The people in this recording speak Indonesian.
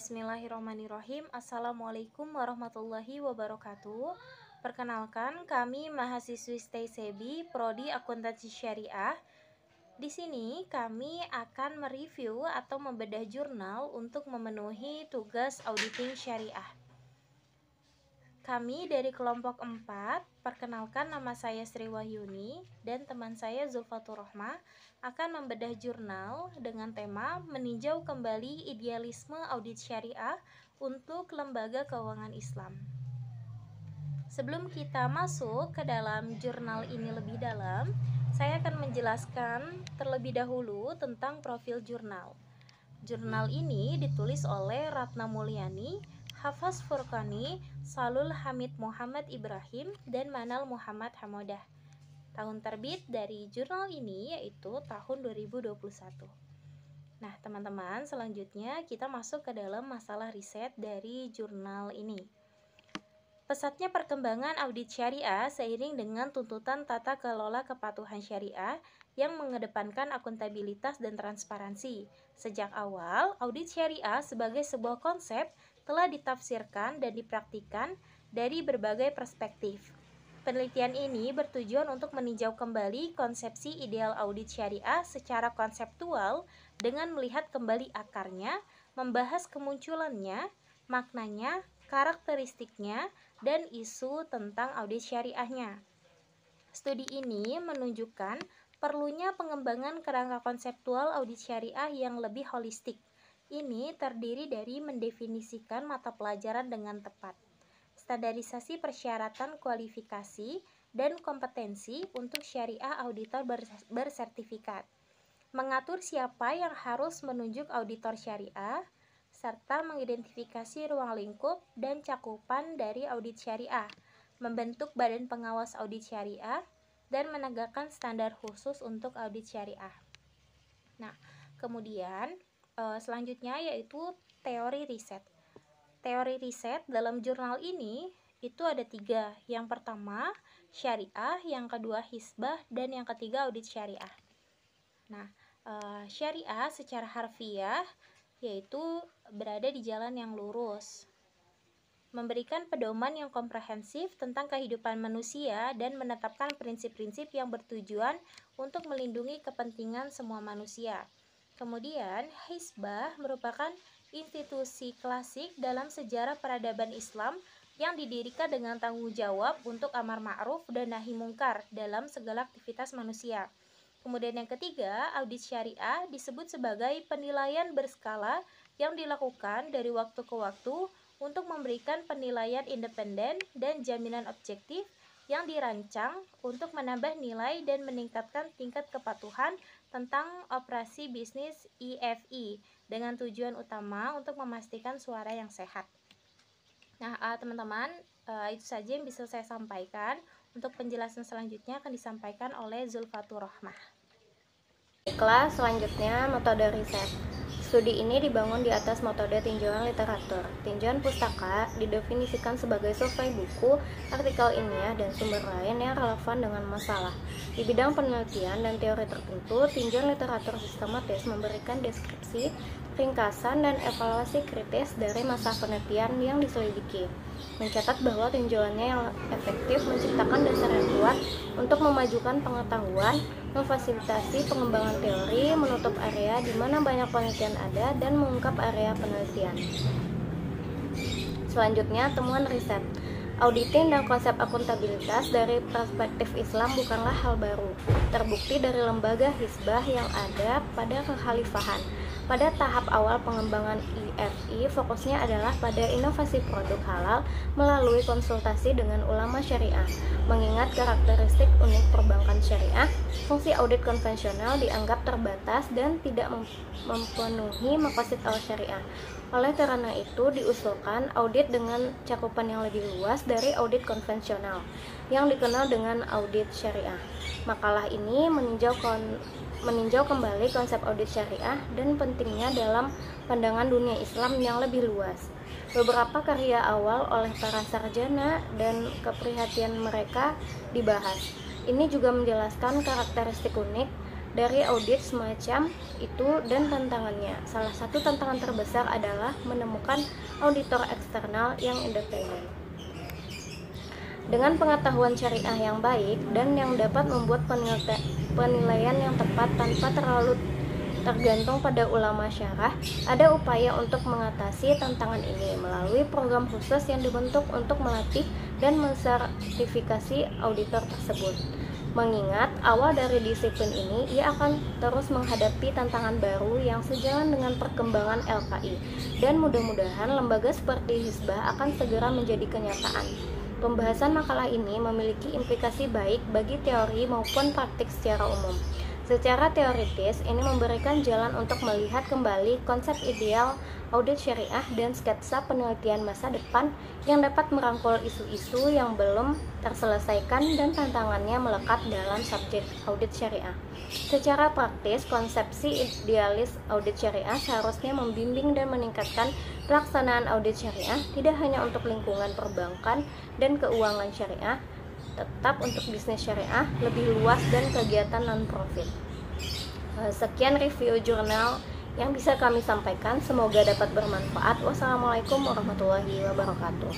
Bismillahirrahmanirrahim. Assalamualaikum warahmatullahi wabarakatuh. Perkenalkan, kami mahasiswi STAY-SEBI Prodi Akuntansi Syariah. Di sini kami akan mereview atau membedah jurnal untuk memenuhi tugas auditing syariah. Kami dari kelompok 4, perkenalkan, nama saya Sri Wahyuni dan teman saya Zulfatur Rohmah akan membedah jurnal dengan tema meninjau kembali idealisme audit syariah untuk lembaga keuangan Islam. Sebelum kita masuk ke dalam jurnal ini lebih dalam, saya akan menjelaskan terlebih dahulu tentang profil jurnal. Jurnal ini ditulis oleh Ratna Mulyani, Hafaz Furqani, Salul Hamid Muhammad Ibrahim, dan Manal Muhammad Hamodah. Tahun terbit dari jurnal ini yaitu tahun 2021. Nah, teman-teman, selanjutnya kita masuk ke dalam masalah riset dari jurnal ini. Pesatnya perkembangan audit syariah seiring dengan tuntutan tata kelola kepatuhan syariah yang mengedepankan akuntabilitas dan transparansi. Sejak awal, audit syariah sebagai sebuah konsep telah ditafsirkan dan dipraktikkan dari berbagai perspektif. Penelitian ini bertujuan untuk meninjau kembali konsepsi ideal audit syariah secara konseptual dengan melihat kembali akarnya, membahas kemunculannya, maknanya, karakteristiknya, dan isu tentang audit syariahnya. Studi ini menunjukkan perlunya pengembangan kerangka konseptual audit syariah yang lebih holistik. Ini terdiri dari mendefinisikan mata pelajaran dengan tepat, standarisasi persyaratan kualifikasi dan kompetensi untuk syariah auditor bersertifikat, mengatur siapa yang harus menunjuk auditor syariah, serta mengidentifikasi ruang lingkup dan cakupan dari audit syariah, membentuk badan pengawas audit syariah, dan menegakkan standar khusus untuk audit syariah. Nah, kemudian selanjutnya yaitu teori riset. Teori riset dalam jurnal ini itu ada 3. Yang pertama, syariah, yang kedua hisbah, dan yang ketiga audit syariah. Nah, syariah secara harfiah yaitu berada di jalan yang lurus, memberikan pedoman yang komprehensif tentang kehidupan manusia dan menetapkan prinsip-prinsip yang bertujuan untuk melindungi kepentingan semua manusia. Kemudian, hisbah merupakan institusi klasik dalam sejarah peradaban Islam yang didirikan dengan tanggung jawab untuk amar ma'ruf dan nahi mungkar dalam segala aktivitas manusia. Kemudian yang ketiga, audit syariah disebut sebagai penilaian berskala yang dilakukan dari waktu ke waktu untuk memberikan penilaian independen dan jaminan objektif yang dirancang untuk menambah nilai dan meningkatkan tingkat kepatuhan tentang operasi bisnis IFI dengan tujuan utama untuk memastikan suara yang sehat. Nah, teman-teman, itu saja yang bisa saya sampaikan. Untuk penjelasan selanjutnya akan disampaikan oleh Zulfatur Rohmah. Kelas selanjutnya, metode riset. Studi ini dibangun di atas metode tinjauan literatur. Tinjauan pustaka didefinisikan sebagai survei buku, artikel ilmiah, dan sumber lain yang relevan dengan masalah. Di bidang penelitian dan teori tertentu, tinjauan literatur sistematis memberikan deskripsi, ringkasan, dan evaluasi kritis dari masalah penelitian yang diselidiki. Mencatat bahwa tinjauannya yang efektif menciptakan dasar yang kuat untuk memajukan pengetahuan, memfasilitasi pengembangan teori, menutup area di mana banyak penelitian ada, dan mengungkap area penelitian. Selanjutnya, temuan riset. Auditing dan konsep akuntabilitas dari perspektif Islam bukanlah hal baru. Terbukti dari lembaga hisbah yang ada pada kekhalifahan. Pada tahap awal pengembangan IFI, fokusnya adalah pada inovasi produk halal melalui konsultasi dengan ulama syariah. Mengingat karakteristik unik perbankan syariah, fungsi audit konvensional dianggap terbatas dan tidak memenuhi maqasid al-syariah. Oleh karena itu, diusulkan audit dengan cakupan yang lebih luas dari audit konvensional, yang dikenal dengan audit syariah. Makalah ini meninjau kembali konsep audit syariah dan pentingnya dalam pandangan dunia Islam yang lebih luas. Beberapa karya awal oleh para sarjana dan keprihatinan mereka dibahas. Ini juga menjelaskan karakteristik unik dari audit semacam itu dan tantangannya. Salah satu tantangan terbesar adalah menemukan auditor eksternal yang independen dengan pengetahuan syariah yang baik dan yang dapat membuat penilaian yang tepat tanpa terlalu tergantung pada ulama syarah. Ada upaya untuk mengatasi tantangan ini melalui program khusus yang dibentuk untuk melatih dan mensertifikasi auditor tersebut. Mengingat awal dari disiplin ini, ia akan terus menghadapi tantangan baru yang sejalan dengan perkembangan LKI, dan mudah-mudahan lembaga seperti Hizbah akan segera menjadi kenyataan. Pembahasan makalah ini memiliki implikasi baik bagi teori maupun praktik secara umum. Secara teoritis, ini memberikan jalan untuk melihat kembali konsep ideal audit syariah dan sketsa penelitian masa depan yang dapat merangkul isu-isu yang belum terselesaikan dan tantangannya melekat dalam subjek audit syariah. Secara praktis, konsepsi idealis audit syariah seharusnya membimbing dan meningkatkan pelaksanaan audit syariah tidak hanya untuk lingkungan perbankan dan keuangan syariah, tetap untuk bisnis syariah lebih luas dan kegiatan non-profit. Sekian review jurnal yang bisa kami sampaikan, semoga dapat bermanfaat. Wassalamualaikum warahmatullahi wabarakatuh.